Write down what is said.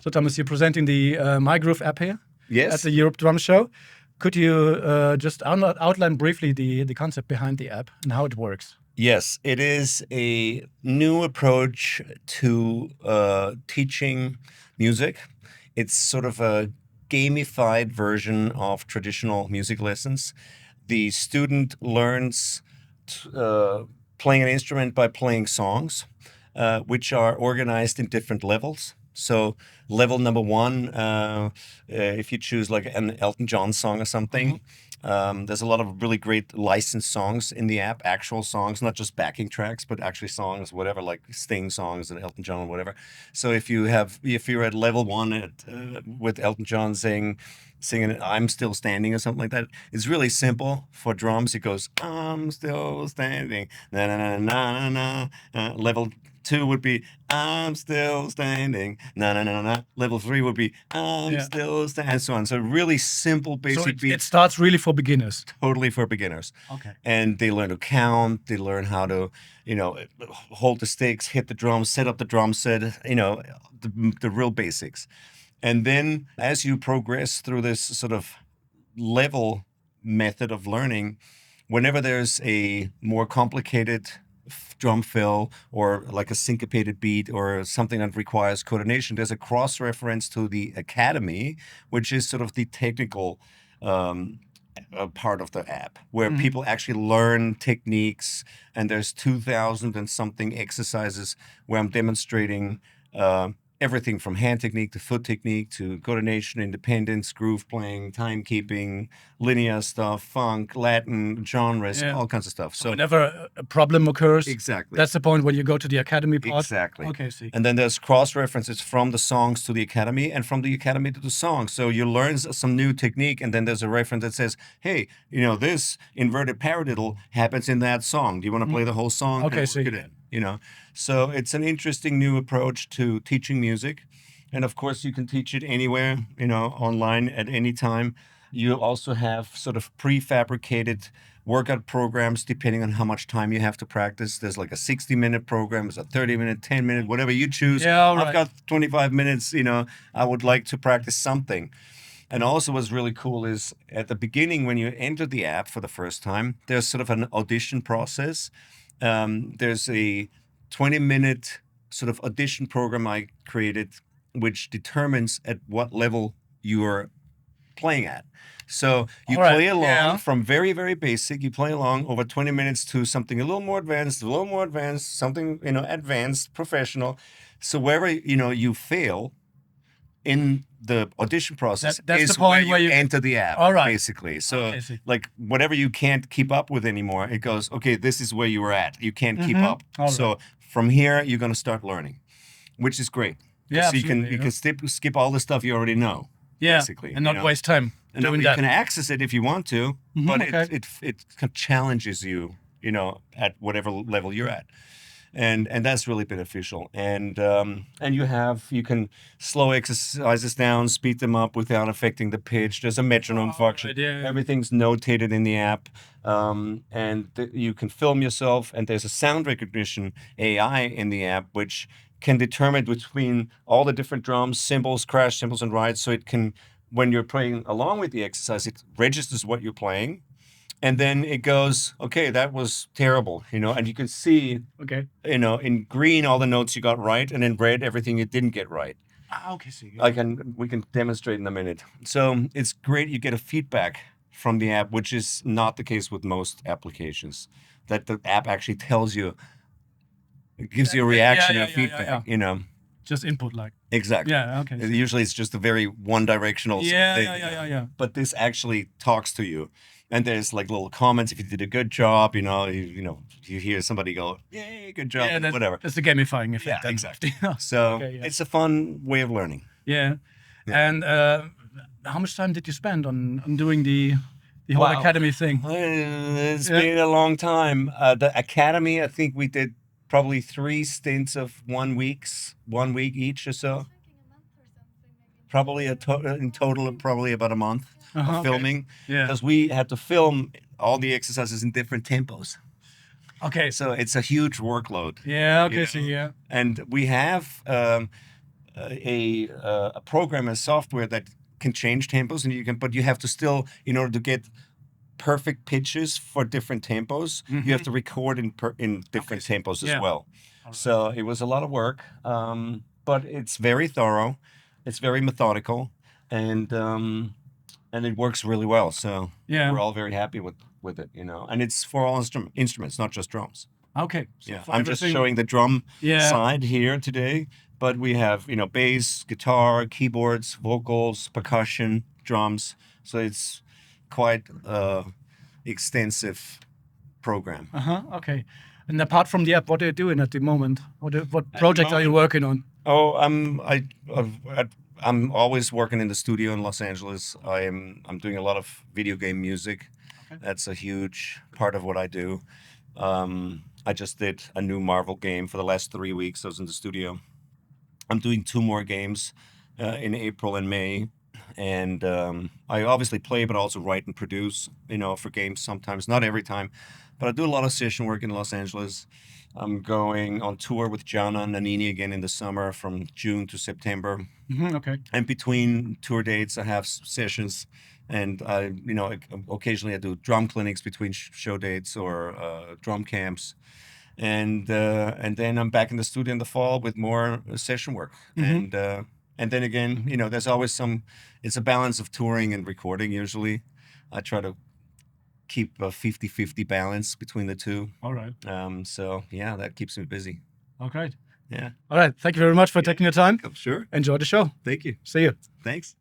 So Thomas, you're presenting the MyGroove app here at the Yes. Europe Drum Show. Could you just outline briefly the concept behind the app and how it works? Yes, it is a new approach to teaching music. It's sort of a gamified version of traditional music lessons. The student learns playing an instrument by playing songs, which are organized in different levels. So level number one, if you choose like an Elton John song or something, there's a lot of really great licensed songs in the app, actual songs, not just backing tracks, but actually songs, whatever, like Sting songs and Elton John or whatever. So if you're at level one with Elton John singing "I'm Still Standing" or something like that, it's really simple. For drums, it goes "I'm still standing," na na na na na na. Level two would be "I'm still standing," na na na na. Level three would be "I'm still standing," and so on. So really simple, basic So it starts really for beginners. totally for beginners. Okay. And they learn to count, they learn how to, hold the sticks, hit the drums, set up the drum set, the real basics. And then as you progress through this sort of level method of learning, whenever there's a more complicated drum fill or like a syncopated beat or something that requires coordination, there's a cross-reference to the academy, which is sort of the technical a part of the app where people actually learn techniques, and there's 2,000 and something exercises where I'm demonstrating everything from hand technique to foot technique to coordination, independence, groove playing, timekeeping, linear stuff, funk, Latin, genres, all kinds of stuff. So whenever a problem occurs, exactly, that's the point when you go to the academy part. Exactly. Okay, see. And then there's cross-references from the songs to the academy and from the academy to the songs. So you learn some new technique, and then there's a reference that says, hey, this inverted paradiddle happens in that song. Do you want to play the whole song? Okay, see. So it's an interesting new approach to teaching music. And of course, you can teach it anywhere, online at any time. You also have sort of prefabricated workout programs depending on how much time you have to practice. There's like a 60-minute program, there's a 30-minute, 10-minute, whatever you choose. Yeah, all right. I've got 25 minutes, I would like to practice something. And also what's really cool is at the beginning, when you enter the app for the first time, there's sort of an audition process. There's a 20-minute sort of audition program I created, which determines at what level you are playing at. So you play along from very, very basic. You play along over 20 minutes to something a little more advanced, something, advanced, professional. So wherever, you fail in the audition process, that's is the point where you enter the app, basically. So like whatever you can't keep up with anymore, it goes, okay, this is where you were at. You can't keep up. So from here, you're going to start learning, which is great. Yeah, so you can skip all the stuff you already know. Yeah, basically, and not waste time doing you that. can access it if you want to, but it challenges you, at whatever level you're at. And that's really beneficial. And you can slow exercises down, speed them up without affecting the pitch. There's a metronome function. Right, yeah. Everything's notated in the app, and you can film yourself. And there's a sound recognition AI in the app, which can determine between all the different drums, cymbals, crash cymbals, and rides. So it can, when you're playing along with the exercise, it registers what you're playing. And then it goes, okay, that was terrible, and you can see, in green, all the notes you got right, and in red, everything you didn't get right. Okay, see. We can demonstrate in a minute. So it's great. You get a feedback from the app, which is not the case with most applications, that the app actually tells you, it gives you a reaction and feedback, Just input, like. Exactly. Yeah, okay. Usually it's just a very one-directional thing. Yeah. But this actually talks to you. And there's like little comments if you did a good job, you hear somebody go, yay, good job, whatever. That's the gamifying effect. Yeah, exactly. So it's a fun way of learning. Yeah. And how much time did you spend on doing the whole academy thing? It's been a long time. The academy, I think we did probably 3 stints of 1 week each or so. Probably in total, probably about a month of filming. Because we had to film all the exercises in different tempos. Okay. So it's a huge workload. Yeah, okay, so And we have a program, a software that can change tempos, and but you have to still, in order to get perfect pitches for different tempos, you have to record in different tempos as well. So it was a lot of work, but it's very thorough, it's very methodical, and it works really well. So we're all very happy with it, and it's for all instruments, not just drums. Okay. So I'm just showing the drum side here today, but we have bass, guitar, keyboards, vocals, percussion, drums. So it's quite extensive program. Okay. And apart from the app, what are you doing at the moment? What project are you working on? Oh, I'm always working in the studio in Los Angeles. I'm doing a lot of video game music. Okay. That's a huge part of what I do. I just did a new Marvel game for the last 3 weeks. I was in the studio. I'm doing 2 more games in April and May. And I obviously play, but also write and produce, for games sometimes. Not every time, but I do a lot of session work in Los Angeles. I'm going on tour with Gianna Nannini again in the summer from June to September. Okay. And between tour dates, I have sessions. And occasionally I do drum clinics between show dates or drum camps. And then I'm back in the studio in the fall with more session work. And then again, there's always it's a balance of touring and recording usually. I try to keep a 50-50 balance between the two. All right. So yeah, that keeps me busy. Okay. Yeah. All right. Thank you very much for taking your time. Sure. Enjoy the show. Thank you. See you. Thanks.